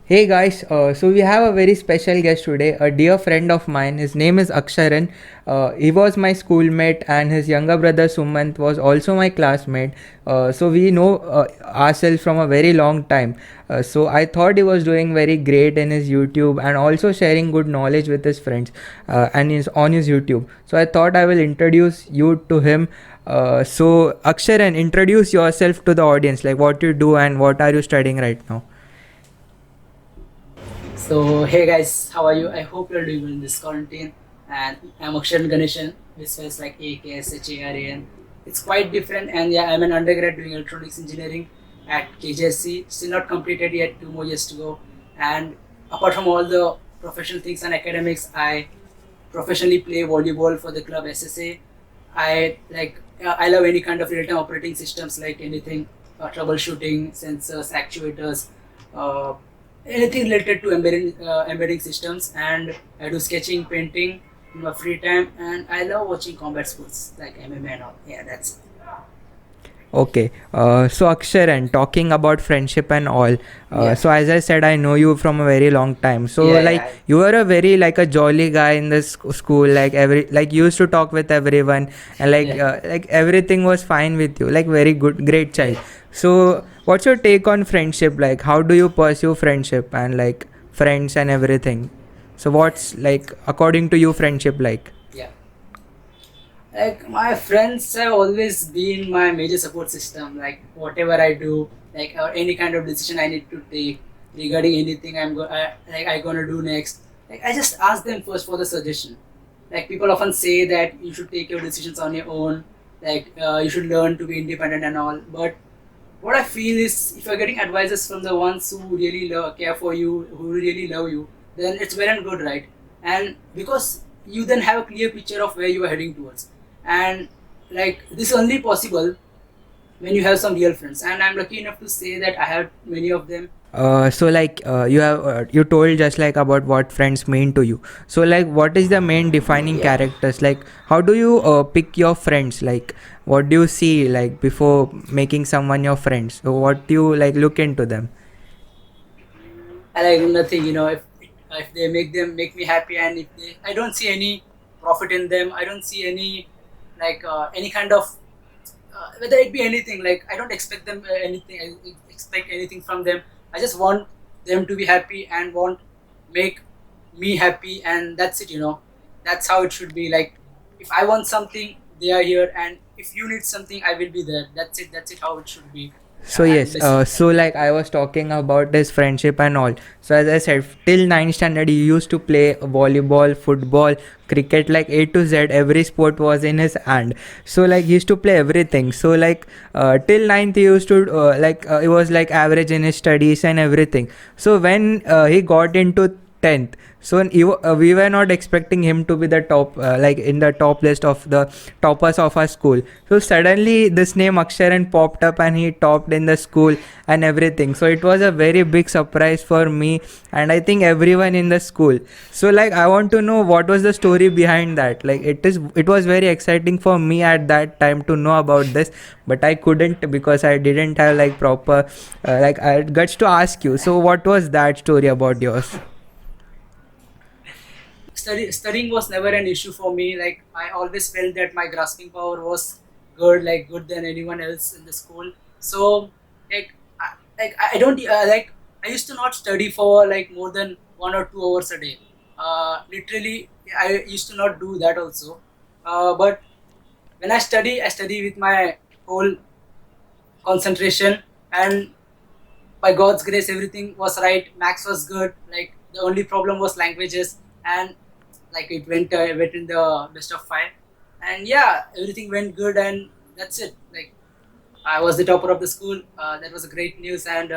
Hey guys, so we have a very special guest today, a dear friend of mine. His name is Aksharan. He was my schoolmate, and his younger brother Sumant was also my classmate. So we know ourselves from a very long time. So I thought he was doing very great in his YouTube and also sharing good knowledge with his friends and is on his YouTube. So I thought I will introduce you to him. So Aksharan, introduce yourself to the audience, like what you do and what are you studying right now. So hey guys, how are you? I hope you're doing well in this quarantine. And I'm Aksharan Ganeshan, which spells like AKSHARAN. It's quite different, and yeah, I'm an undergrad doing electronics engineering at KJSC. Still not completed yet, 2 more years to go. And apart from all the professional things and academics, I professionally play volleyball for the club SSA. I love any kind of real-time operating systems, like anything troubleshooting, sensors, actuators. Uh, Anything related to embedding systems, and I do sketching, painting in my free time, and I love watching combat sports like MMA and all. Yeah, that's it. Okay, so Aksharan, talking about friendship and all. Yeah. So as I said, I know you from a very long time. So Yeah, like yeah, you were a very like a jolly guy in the school. Like you used to talk with everyone, and yeah, like everything was fine with you. Like very good, great child. yeah, So what's your take on friendship? Like how do you pursue friendship and like friends and everything? So what's like according to you friendship like? yeah. Like my friends have always been my major support system. Like whatever I do, like or any kind of decision I need to take regarding anything I gonna do next. Like I just ask them first for the suggestion. Like people often say that you should take your decisions on your own. Like you should learn to be independent and all. But what I feel is if you're getting advices from the ones who really care for you, who really love you, then it's well and good, right? And because you then have a clear picture of where you are heading towards, and like this is only possible when you have some real friends. And I'm lucky enough to say that I have many of them. So like you have you told just like about what friends mean to you. So like what is the main defining Yeah, characters? Like how do you pick your friends? Like what do you see like before making someone your friends? So what do you like look into them? I like nothing. If they make me happy, and if I don't see any profit in them, I don't see any kind of whether it be anything. Like I don't expect them anything. I expect anything from them. I just want them to be happy and want make me happy, and that's it. That's how it should be. Like if I want something, they are here, and if you need something, I will be there. That's it. That's it. How it should be. So And yes, basically, so like I was talking about this friendship and all. So as I said, till 9th standard, he used to play volleyball, football, cricket, like A to Z. Every sport was in his hand. So like he used to play everything. So like till 9th, he used to he was like average in his studies and everything. So when he got into 10th, so we were not expecting him to be the top like in the top list of the toppers of our school. So suddenly this name Aksharan popped up and he topped in the school and everything. So it was a very big surprise for me and I think everyone in the school. So like I want to know what was the story behind that. Like it was very exciting for me at that time to know about this, but I couldn't because I didn't have like proper like I guts to ask you. So what was that story about yours? studying was never an issue for me. Like I always felt that my grasping power was good, like good than anyone else in the school. So I don't like I used to not study for like more than 1 or 2 hours a day. Literally, I used to not do that also. But when I study with my whole concentration, and by God's grace, everything was right. Max was good. Like the only problem was languages, and like it went in the best of five, and yeah, everything went good, and that's it. Like I was the topper of the school. That was a great news, and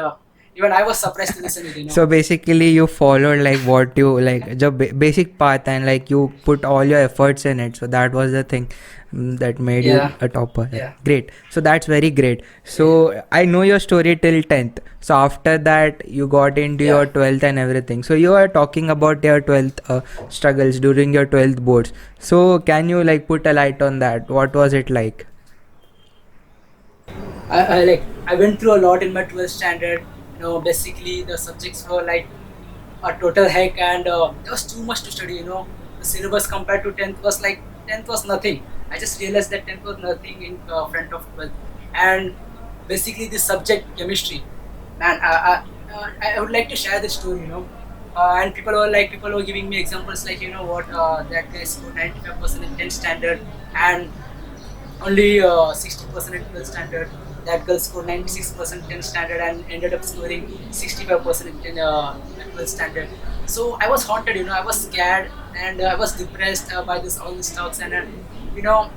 even I was surprised to listen it. So basically you followed like what you like the basic path and like you put all your efforts in it, so that was the thing that made you Yeah, a topper. Yeah, yeah, great, so that's very great. yeah, So I know your story till 10th, so after that you got into your yeah. 12th and everything. So you are talking about your 12th struggles during your 12th boards. So can you like put a light on that? What was it like? I went through a lot in my 12th standard. Basically the subjects were like a total heck, and there was too much to study. The syllabus compared to 10th was like 10th was nothing. I just realized that 10th was nothing in front of 12th, and basically this subject chemistry, man. I would like to share this story. And people were giving me examples like, what, that guy scored 95% in 10th standard, and only 60% in 12th standard. That girl scored 96% in 10th standard and ended up scoring 65% in 12th standard. So I was haunted, I was scared, and I was depressed by this all these talks, and you know,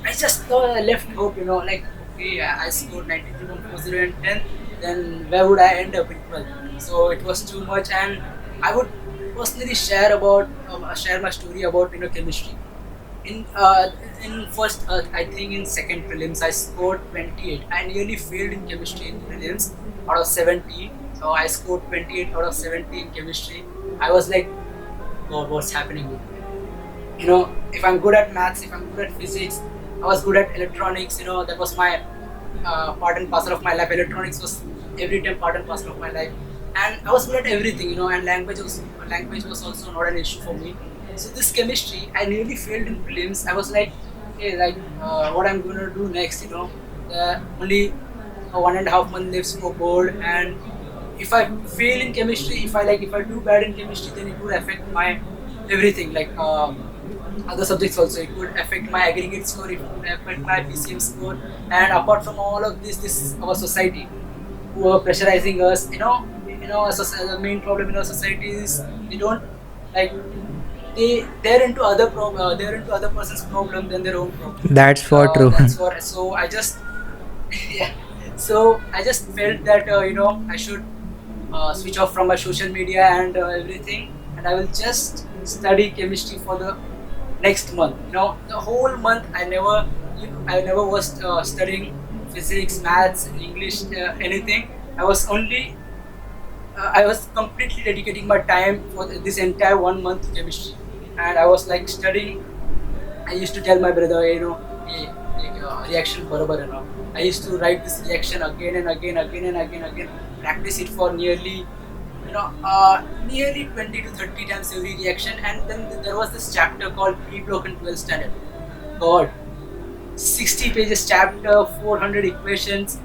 I just left hope, like, okay, I scored 92.40 in 10th, then where would I end up in 12th? So it was too much, and I would personally share my story about chemistry. In first, I think in second prelims I scored 28. I nearly failed in chemistry in prelims out of 70. So I scored 28 out of 70 in chemistry. I was like, God, what's happening with me? If I'm good at maths, if I'm good at physics, I was good at electronics. That was my part and parcel of my life. Electronics was every time part and parcel of my life, and I was good at everything. And language was also not an issue for me. So this chemistry, I nearly failed in prelims. I was like, hey, like, what I'm gonna do next? Only 1.5 months left for board, and if I fail in chemistry, if I do bad in chemistry, then it would affect my everything. Like, other subjects also, it would affect my aggregate score, it would affect my PCM score, and apart from all of this our society who are pressurizing us. The main problem in our society is they don't, like, they're into they're into other person's problem than their own problem. That's for true. That's what. So I just yeah. So I just felt that I should switch off from my social media and everything, and I will just study chemistry for the next month. The whole month I never was studying physics, maths, English, anything. I was completely dedicating my time for this entire 1 month to chemistry, and I was like studying. I used to tell my brother, hey, reaction barabar, I used to write this reaction again and again, practice it for nearly 20 to 30 times every reaction. And then there was this chapter called P-block in 12th standard. God, 60 pages chapter, 400 equations.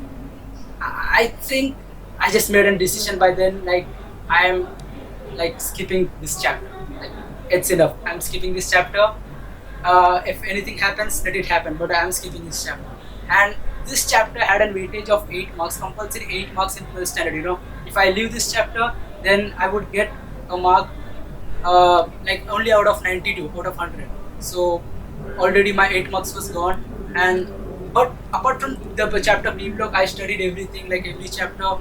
I think I just made a decision by then, like, I am, like, skipping this chapter. Like, it's enough. I'm skipping this chapter. If anything happens, let it happen. But I am skipping this chapter. And this chapter had a weightage of 8 marks, compulsory 8 marks in 12th standard. If I leave this chapter, then I would get a mark, like, only out of 92 out of 100. So already my 8 marks was gone. And but apart from the chapter P block, I studied everything, like every chapter,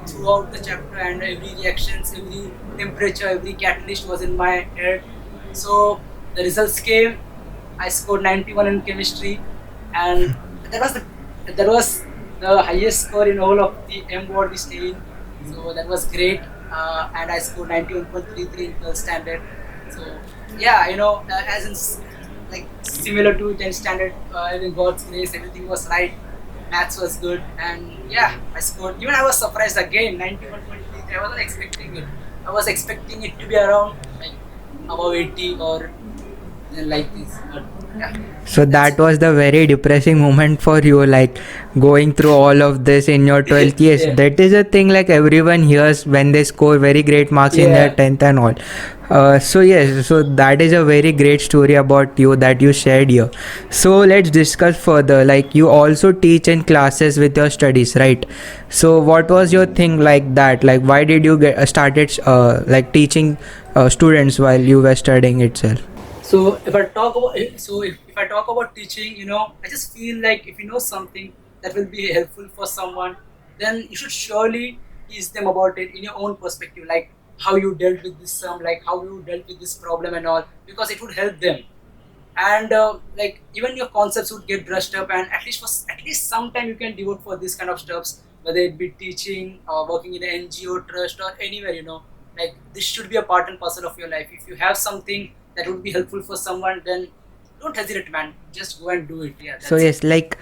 throughout the chapter, and every reactions, every temperature, every catalyst was in my head. So the results came. I scored 91 in chemistry, and that was the highest score in all of the M ward we stay in. So that was great, and I scored 91.33 in 12th standard. So yeah, as in, like, similar to 10th standard, in God's grace, everything was right. Maths was good, and yeah, I scored. Even I was surprised again, 91.33. I wasn't expecting it. I was expecting it to be around, like, above 80 or like this. But yeah, So that's that it. was the very depressing moment for you, like going through all of this in your 12th. Yes, Yeah, that is a thing like everyone hears when they score very great marks in their yeah. 10th and all. So yes, so that is a very great story about you that you shared here. So let's discuss further. Like you also teach in classes with your studies, right? So what was your thing like that? Like why did you get started like teaching students while you were studying itself? So if I talk about teaching, I just feel like if you know something that will be helpful for someone, then you should surely teach them about it in your own perspective, like how you dealt with this like how you dealt with this problem and all, because it would help them. And like, even your concepts would get brushed up, and at least sometime you can devote for this kind of stuffs, whether it be teaching, working in an NGO, trust, or anywhere. Like, this should be a part and parcel of your life. If you have something that would be helpful for someone, then don't hesitate, man. Just go and do it. Yeah, So that's it. yes, like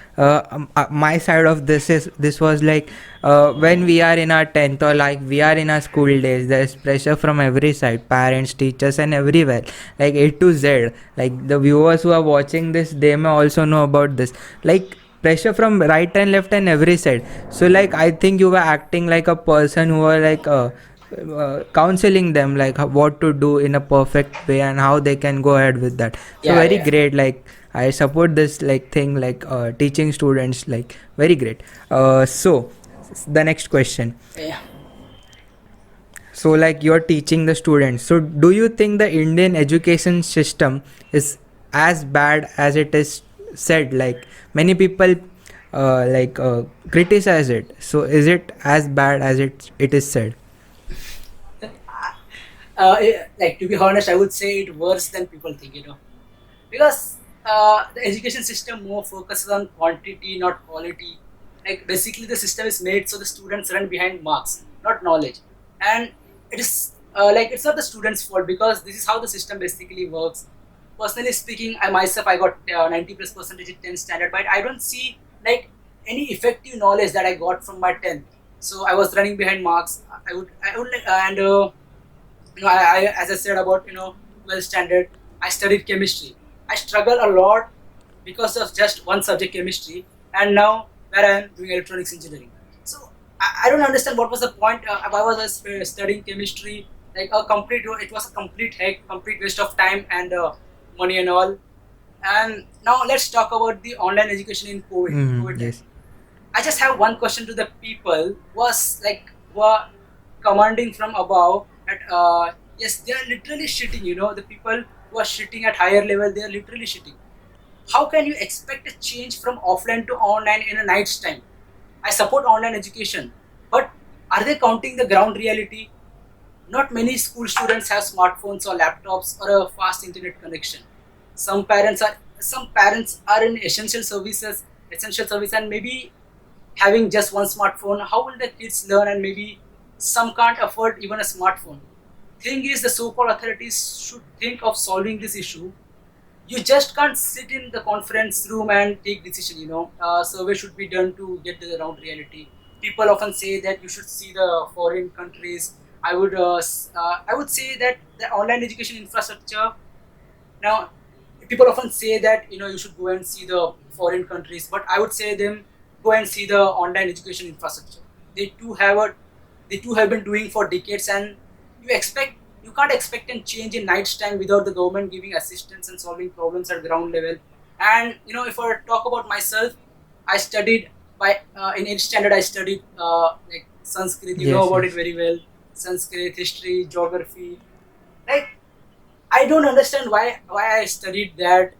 my side of this was like when we are in our 10th or like we are in our school days, there's pressure from every side, parents, teachers, and everywhere, like A to Z. Like the viewers who are watching this, they may also know about this, like pressure from right and left and every side. So like I think you were acting like a person who were like counseling them like what to do in a perfect way and how they can go ahead with that. So Yeah, very yeah, great, like I support this like thing, like teaching students, like very great. So the next question. yeah. So like you're teaching the students, so do you think the Indian education system is as bad as it is said? Like many people criticize it, so is it as bad as it is said? Like, to be honest, I would say it worse than people think. Because the education system more focuses on quantity, not quality. Like, basically, the system is made so the students run behind marks, not knowledge. And it is like, it's not the students' fault, because this is how the system basically works. Personally speaking, I myself, I got 90 plus percentage in 10th standard, but I don't see like any effective knowledge that I got from my 10th. So I was running behind marks. I would like, and I, as I said about 12th standard, I studied chemistry. I struggled a lot because of just one subject, chemistry, and now where I am doing electronics engineering. So I don't understand what was the point. Why was I studying chemistry? Like a complete, it was a complete heck, complete waste of time and money and all. And now let's talk about the online education in COVID time. Yes. I just have one question to the people was like who are commanding from above that yes, they are literally shitting. The people who are shitting at higher level, they are literally shitting. How can you expect a change from offline to online in a night's time? I support online education, but are they counting the ground reality? Not many school students have smartphones or laptops or a fast internet connection. Some parents are in essential service, and maybe having just one smartphone. How will the kids learn? And maybe some can't afford even a smartphone. Thing is, the so-called authorities should think of solving this issue. You just can't sit in the conference room and take decision. Survey should be done to get the ground reality. People often say that you should see the foreign countries. I would say that the online education infrastructure. Now, people often say that you should go and see the foreign countries, but I would say them go and see the online education infrastructure. They too have a they too have been doing for decades, and you can't expect a change in night's time without the government giving assistance and solving problems at ground level. And if I talk about myself, I studied by in 8th standard. I studied like Sanskrit. You know Yes, about it yes. very well. Sanskrit, history, geography. Like, I don't understand why I studied that,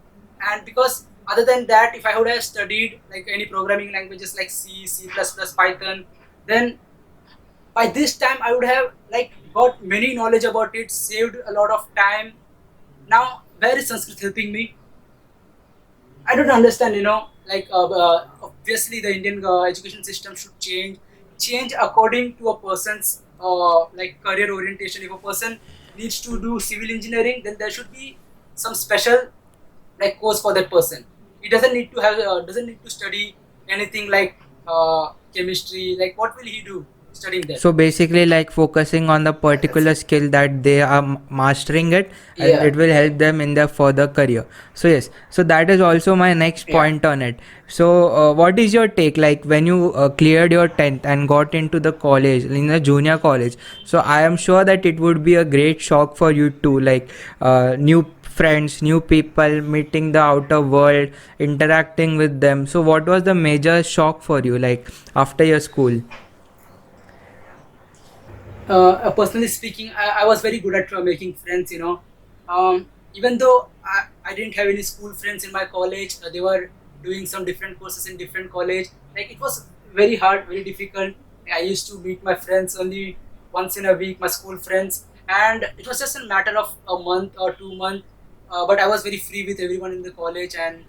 and because other than that, if I would have studied like any programming languages like C, C++, Python, then by this time I would have like got many knowledge about it, saved a lot of time. Now, where is Sanskrit helping me? I don't understand. Like obviously the Indian education system should change according to a person's like career orientation. If a person needs to do civil engineering, then there should be some special like course for that person. He doesn't need to study anything like chemistry. Like, what will he do studying that? So basically like focusing on the Yeah, that's particular it. skill that they are mastering it, and Yeah, it will help them in their further career. So yes, so that is also my next yeah. point on it. So what is your take, like when you cleared your 10th and got into the college, in the junior college? So I am sure that it would be a great shock for you too, like new friends, new people, meeting the outer world, interacting with them. So what was the major shock for you, like after your school? Personally speaking, I was very good at making friends. Even though I didn't have any school friends in my college, they were doing some different courses in different college. Like, it was very hard, very difficult. I used to meet my friends only once in a week, my school friends, and it was just a matter of a month or 2 months. But I was very free with everyone in the college, and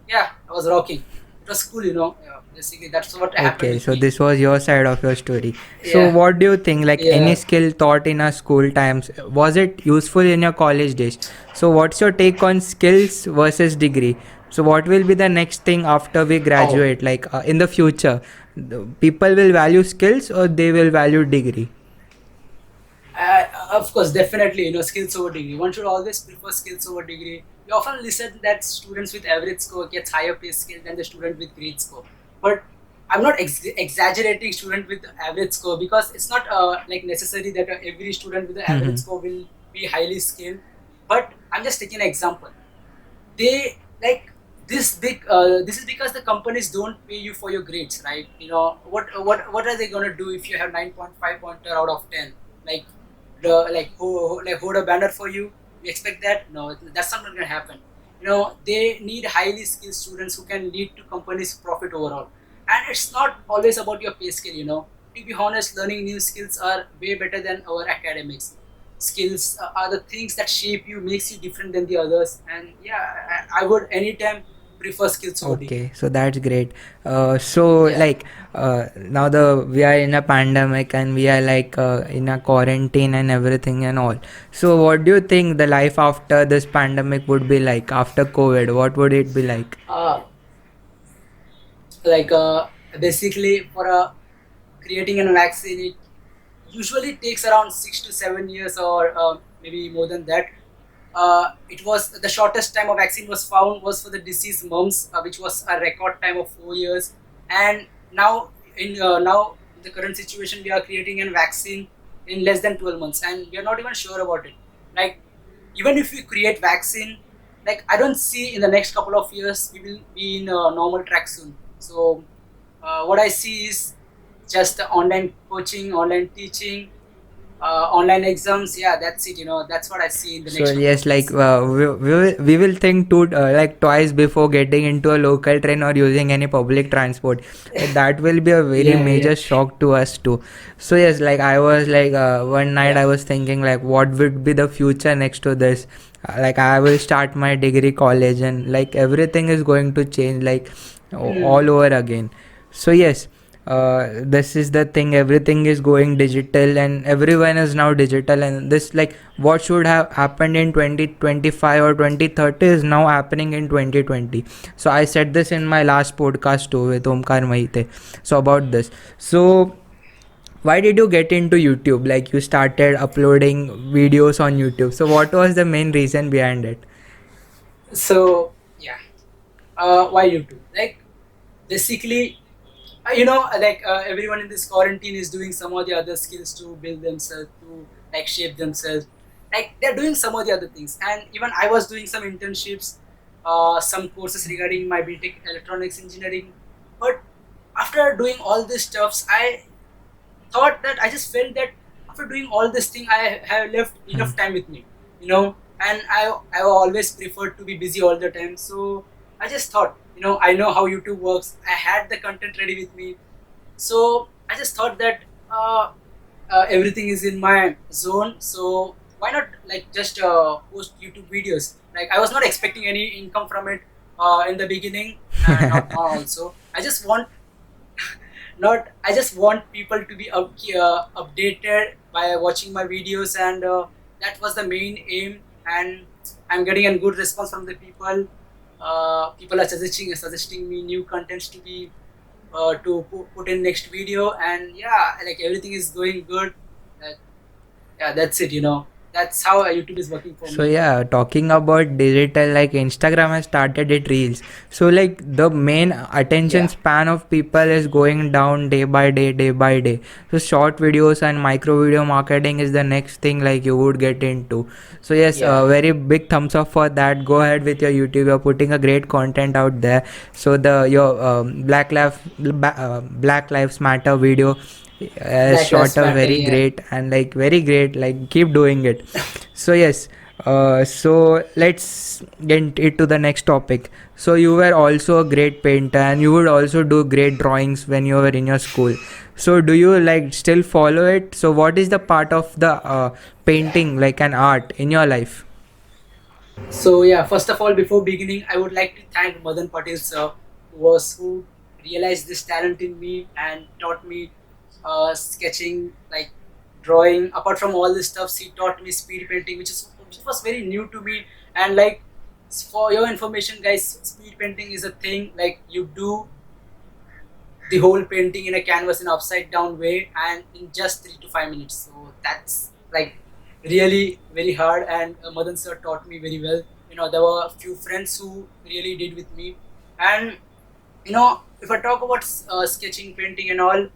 yeah, I was rocking. was cool, basically that's what happened Okay, with so me. this was your side of your story. So, Yeah, what do you think? Like any yeah. skill taught in our school times, was it useful in your college days? So, what's your take on skills versus degree? So, what will be the next thing after we Oh, graduate? Like in the future, people will value skills or they will value degree? of course, definitely, skills over degree. One should always prefer skills over degree. We often listen that students with average score gets higher pay scale than the student with great score. But I'm not exaggerating student with average score, because it's not like necessary that every student with the average Mm-hmm. score will be highly skilled. But I'm just taking an example. They like this is because the companies don't pay you for your grades, right? What are they going to do if you have 9.5 pointer out of 10? Like hold a banner for you? You expect that? No, that's not going to happen. They need highly skilled students who can lead to companies profit overall. And it's not always about your pay scale. To be honest, learning new skills are way better than our academics. Skills are the things that shape you, makes you different than the others. And yeah, I would anytime prefer skills over degree. Okay, so that's great. So Yeah. like now the we are in a pandemic and we are like in a quarantine and everything and all. So what do you think the life after this pandemic would be like after COVID? What would it be like? uh, like Basically, for creating a vaccine, it usually takes around 6 to 7 years, or maybe more than that. It was the shortest time a vaccine was found was for the disease mumps, which was a record time of 4 years. And now in the current situation, we are creating a vaccine in less than 12 months, and we are not even sure about it. Like, even if we create vaccine, like, I don't see in the next couple of years we will be in a normal track soon. So what I see is just the online coaching, online teaching, online exams. Yeah, that's it. That's what I see in the So next couple yes, of like years. we will think like twice before getting into a local train or using any public transport. That will be a very Yeah, yeah. major shock to us too. So yes, like I was like one night Yeah. I was thinking like what would be the future next to this. Like I will start my degree college and like everything is going to change like Hmm. all over again. So yes, this is the thing, everything is going digital and everyone is now digital, and this like what should have happened in 2025 or 2030 is now happening in 2020. So I said this in my last podcast too with Omkar Mahite, so about this. So why did you get into YouTube? Like you started uploading videos on YouTube, so what was the main reason behind it? So yeah, why YouTube? Like, basically, everyone in this quarantine is doing some of the other skills to build themselves, to like shape themselves. Like, they're doing some of the other things, and even I was doing some internships, some courses regarding my BTech electronics engineering. But after doing all these stuffs, I thought that I just felt that after doing all this thing, I have left Hmm. enough time with me, and I always preferred to be busy all the time. So I just thought, I know how YouTube works. I had the content ready with me, so I just thought that everything is in my zone. So why not like just post YouTube videos? Like, I was not expecting any income from it in the beginning, and not now also. I just want people to be updated by watching my videos, and that was the main aim. And I'm getting a good response from the people. People are suggesting me new contents to be put in next video, and yeah, like, everything is going good. uh, yeah, that's it. That's how YouTube is working for So me. yeah, talking about digital, like Instagram has started it reels. So like the main attention Yeah, span of people is going down day by day, day by day. So short videos and micro video marketing is the next thing like you would get into. So yes, yeah. very big thumbs up for that. Go ahead with your YouTube. You're putting a great content out there. So the your Black Lives Matter video Black shot Lives a Matter. very Yeah. great and like very great. Like keep doing it. So yes, so let's get into the next topic. So you were also a great painter and you would also do great drawings when you were in your school. So do you like still follow it? So what is the part of the Yeah. painting like an art in your life? So yeah, first of all, before beginning, I would like to thank Madan Patel sir, who realized this talent in me and taught me sketching, like drawing. Apart from all this stuff, he taught me speed painting, which was very new to me. And like, for your information, guys, speed painting is a thing. Like, you do the whole painting in a canvas in upside down way and in just 3 to 5 minutes. So that's like really very hard. And Madan sir taught me very well. There were a few friends who really did with me. And if I talk about sketching, painting, and all,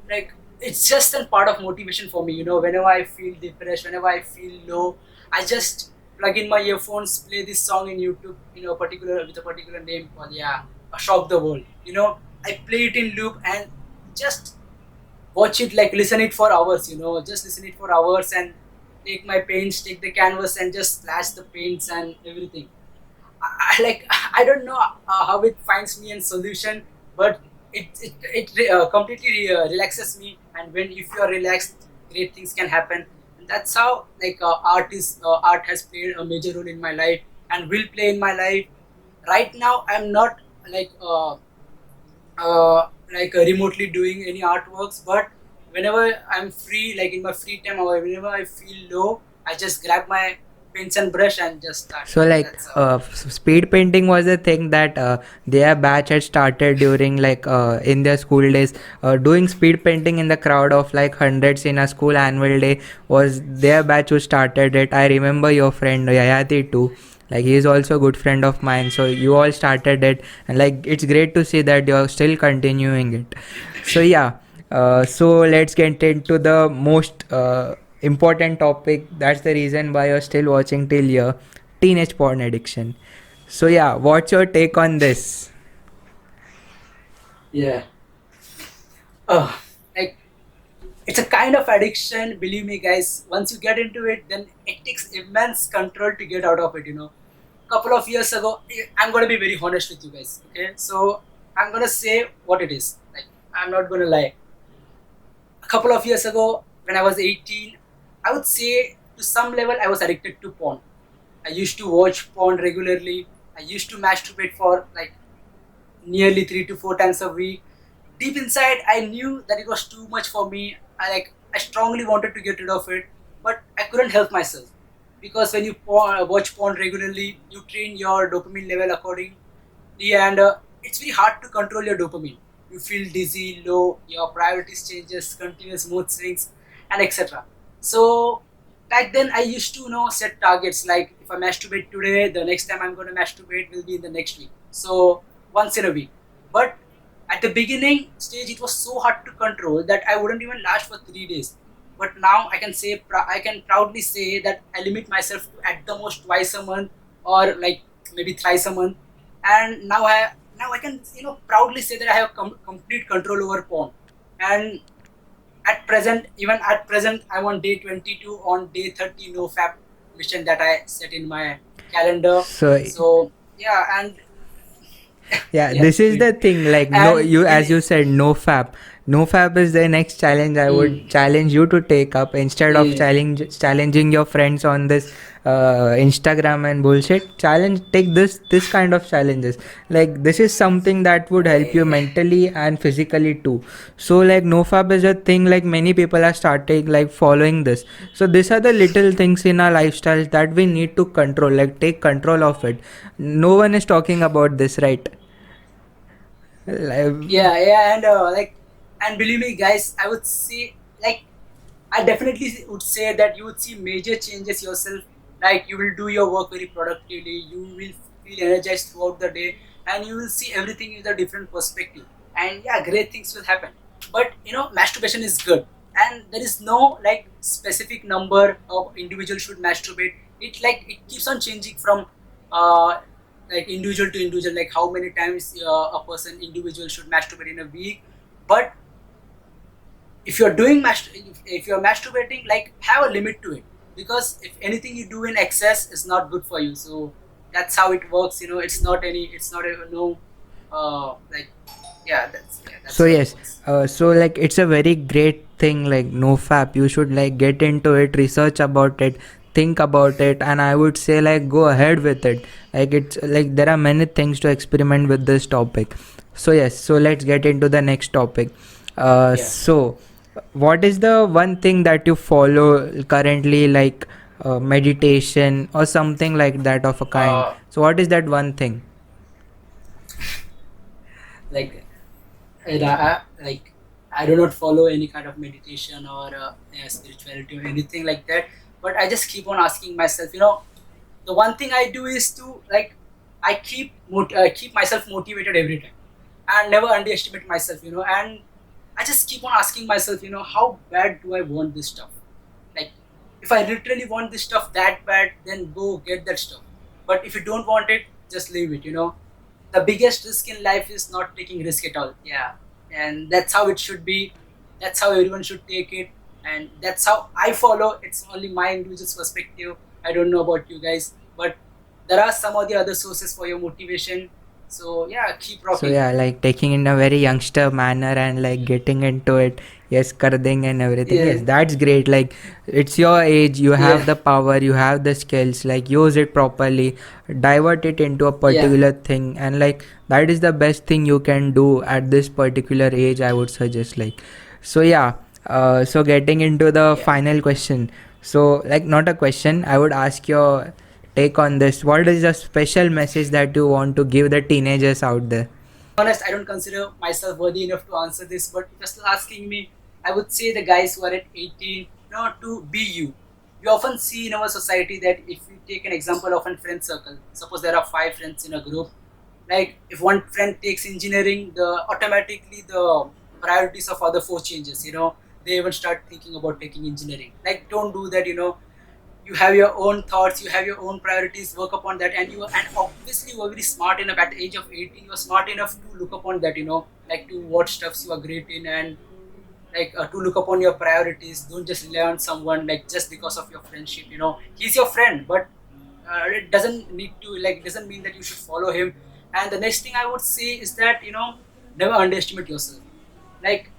like, it's just a part of motivation for me. Whenever I feel depressed, whenever I feel low, I just plug in my earphones, play this song in YouTube, particular with a particular name called, yeah, Shock the World. I play it in loop and just watch it, like listen it for hours. Just listen it for hours and take my paints, take the canvas, and just splash the paints and everything. I like, I don't know how it finds me in solution, but it completely relaxes me. And when if you are relaxed, great things can happen. And that's how, like, art has played a major role in my life and will play in my life. Right now, I'm not like remotely doing any artworks, but whenever I'm free, like in my free time or whenever I feel low, I just grab my pencil and brush and just start. So like That's how. speed painting was a thing that their batch had started during like in their school days. Doing speed painting in the crowd of like hundreds in a school annual day was their batch who started it. I remember your friend Yayati too. Like he is also a good friend of mine. So you all started it, and like it's great to see that you're still continuing it. So yeah. So let's get into the most important topic. That's the reason why you're still watching till here. Teenage porn addiction. So yeah, what's your take on this? Yeah. Uh, like, it's a kind of addiction. Believe me, guys. Once you get into it, then it takes immense control to get out of it. Couple of years ago, I'm gonna be very honest with you guys. Okay, so I'm gonna say what it is. Like, I'm not gonna lie. A couple of years ago, when I was 18, I would say to some level I was addicted to porn. I used to watch porn regularly. I used to masturbate for like nearly 3 to 4 times a week. Deep inside, I knew that it was too much for me. I strongly wanted to get rid of it, but I couldn't help myself, because when you watch porn regularly, you train your dopamine level accordingly, and it's very hard to control your dopamine. You feel dizzy, low, your priorities changes, continuous mood swings, and etc. So back then, I used to set targets, like if I masturbate today, the next time I'm going to masturbate will be in the next week. So once in a week. But at the beginning stage, it was so hard to control that I wouldn't even last for 3 days. But now I can proudly say that I limit myself to at the most twice a month, or like maybe thrice a month. And now I can proudly say that I have complete control over porn. And even at present, I'm on day 22. On day 30, no fap mission that I set in my calendar. So So yeah, and yeah, yeah, this is the thing. Like no, and you in as you said, no fap. No fap is the next challenge. I would mm, challenge you to take up instead of yeah, challenging your friends on this Instagram and bullshit. Take this kind of challenges. Like this is something that would help you yeah, mentally and physically too. So like no fap is a thing. Like many people are starting like following this. So these are the little things in our lifestyles that we need to control. Like take control of it. No one is talking about this, right? Like, and and believe me, guys, I would say, like, I definitely would say that you would see major changes yourself. Like, you will do your work very productively, you will feel energized throughout the day, and you will see everything with a different perspective. And yeah, great things will happen. But masturbation is good, and there is no like specific number of individuals should masturbate. It keeps on changing from uh, like individual to individual, like how many times a person individual should masturbate in a week. But if you're if you're masturbating, like, have a limit to it, because if anything you do in excess is not good for you. So that's how it works. It's not a no like, so that's how it yes, works. so like it's a very great thing. Like no fap, you should like get into it, research about it, think about it, and I would say like go ahead with it. Like it's like there are many things to experiment with this topic. So yes, so let's get into the next topic. Yeah. So what is the one thing that you follow currently, like meditation or something like that of a kind? Uh, So what is that one thing? like like I do not follow any kind of meditation or spirituality or anything like that. But I just keep on asking myself, the one thing I do is to like I keep myself motivated every time and never underestimate myself, and I just keep on asking myself, how bad do I want this stuff? Like, if I literally want this stuff that bad, then go get that stuff. But if you don't want it, just leave it. The biggest risk in life is not taking risk at all. Yeah, and that's how it should be. That's how everyone should take it, and that's how I follow. It's only my individual perspective. I don't know about you guys, but there are some of the other sources for your motivation. So yeah, keep So rocking. yeah, like taking in a very youngster manner and like getting into it, yes, karding and everything. Yeah, Yes, that's great. Like it's your age, you have yeah, the power, you have the skills. Like use it properly, divert it into a yeah, particular thing, and like that is the best thing you can do at this particular age. I would suggest. Like, so yeah. So getting into the yeah. final question. So like not a question, I would ask your take on this. What is the special message that you want to give the teenagers out there? Honest, I don't consider myself worthy enough to answer this, but if you're still asking me, I would say the guys who are at 18, to be you. We often see in our society that if we take an example of a friend circle, suppose there are 5 friends in a group, like if one friend takes engineering, the automatically the priorities of other four changes, they even start thinking about taking engineering. Like don't do that, you have your own thoughts, you have your own priorities, work upon that, and obviously you are very smart enough at the age of 18, you are smart enough to look upon that, like to what stuffs you are great in, and like to look upon your priorities. Don't just rely on someone like just because of your friendship. He's your friend, but it doesn't mean that you should follow him. And the next thing I would say is that never underestimate yourself. Like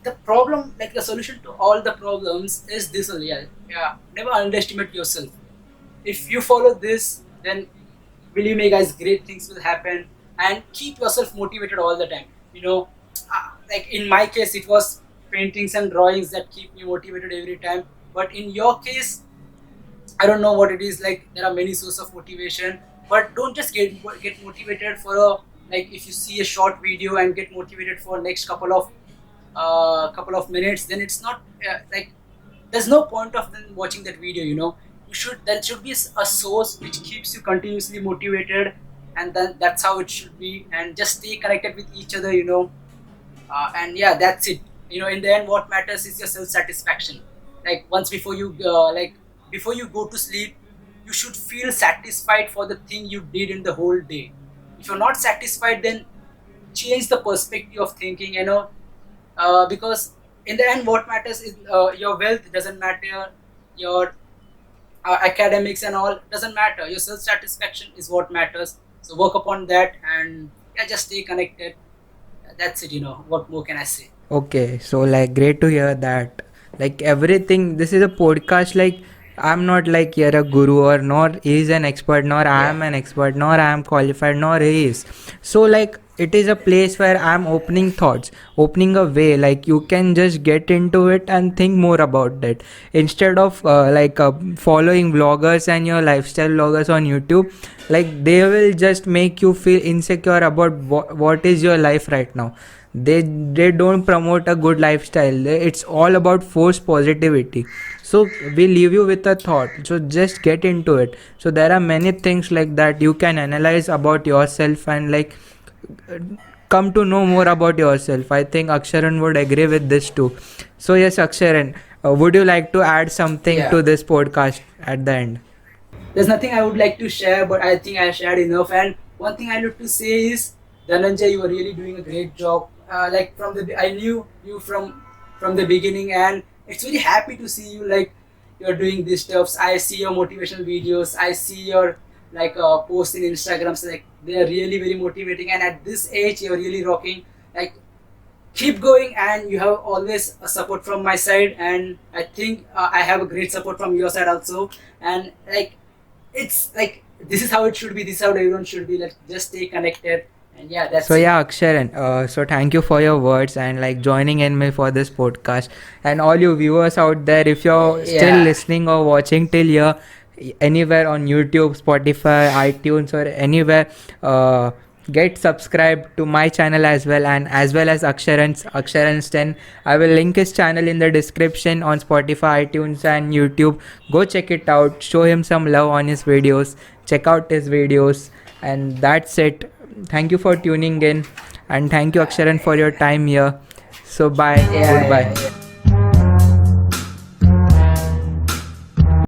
the problem, like the solution to all the problems is this only. Yeah, yeah, never underestimate yourself. If you follow this, then believe me guys, great things will happen. And keep yourself motivated all the time. Like in my case it was paintings and drawings that keep me motivated every time, but in your case I don't know what it is. Like there are many sources of motivation, but don't just get motivated for a, like if you see a short video and get motivated for next couple of minutes, then it's not like there's no point of then watching that video. There should be a source which keeps you continuously motivated, and then that's how it should be. And just stay connected with each other. And yeah, that's it. In the end what matters is your self satisfaction. Like once before you go to sleep, you should feel satisfied for the thing you did in the whole day. If you're not satisfied, then change the perspective of thinking, because in the end what matters is your wealth doesn't matter, your academics and all doesn't matter, your self satisfaction is what matters. So work upon that, and yeah, just stay connected. That's it. What more can I say? Okay, so like great to hear that. Like everything, this is a podcast. Like I'm not like you're a guru, or nor he is an expert, nor I Yeah, am an expert, nor I am qualified, nor he is. So like it is a place where I'm opening thoughts, opening a way. Like you can just get into it and think more about that instead of following vloggers and your lifestyle vloggers on YouTube. Like they will just make you feel insecure about what is your life right now. They don't promote a good lifestyle. It's all about forced positivity. So we leave you with a thought, so just get into it. So there are many things like that you can analyze about yourself, and like uh, come to know more about yourself. I think Aksharan would agree with this too. So yes, Aksharan, would you like to add something yeah. to this podcast at the end? There's nothing I would like to share, but I think I shared enough. And one thing I need to say is, Dhananjay, you are really doing a great job. Like I knew you from the beginning, and it's very happy to see you. Like you're doing these stuffs. I see your motivational videos. I see your posts in Instagram. So like they are really very motivating. And at this age, you're really rocking. Like keep going, and you have always a support from my side, and I think I have a great support from your side also. And like, it's like, this is how it should be, this is how everyone should be, like, just stay connected. And yeah, So that's it. yeah, Aksharan. So thank you for your words and like joining in me for this podcast. And all you viewers out there, if you're still Yeah, listening or watching till here, anywhere on YouTube, Spotify, iTunes, or anywhere, get subscribed to my channel as well, and as well as Aksharans 10. I will link his channel in the description on Spotify, iTunes, and YouTube. Go check it out. Show him some love on his videos. Check out his videos. And that's it. Thank you for tuning in, and thank you, Aksharan, for your time here. So bye, yeah, goodbye. yeah, yeah.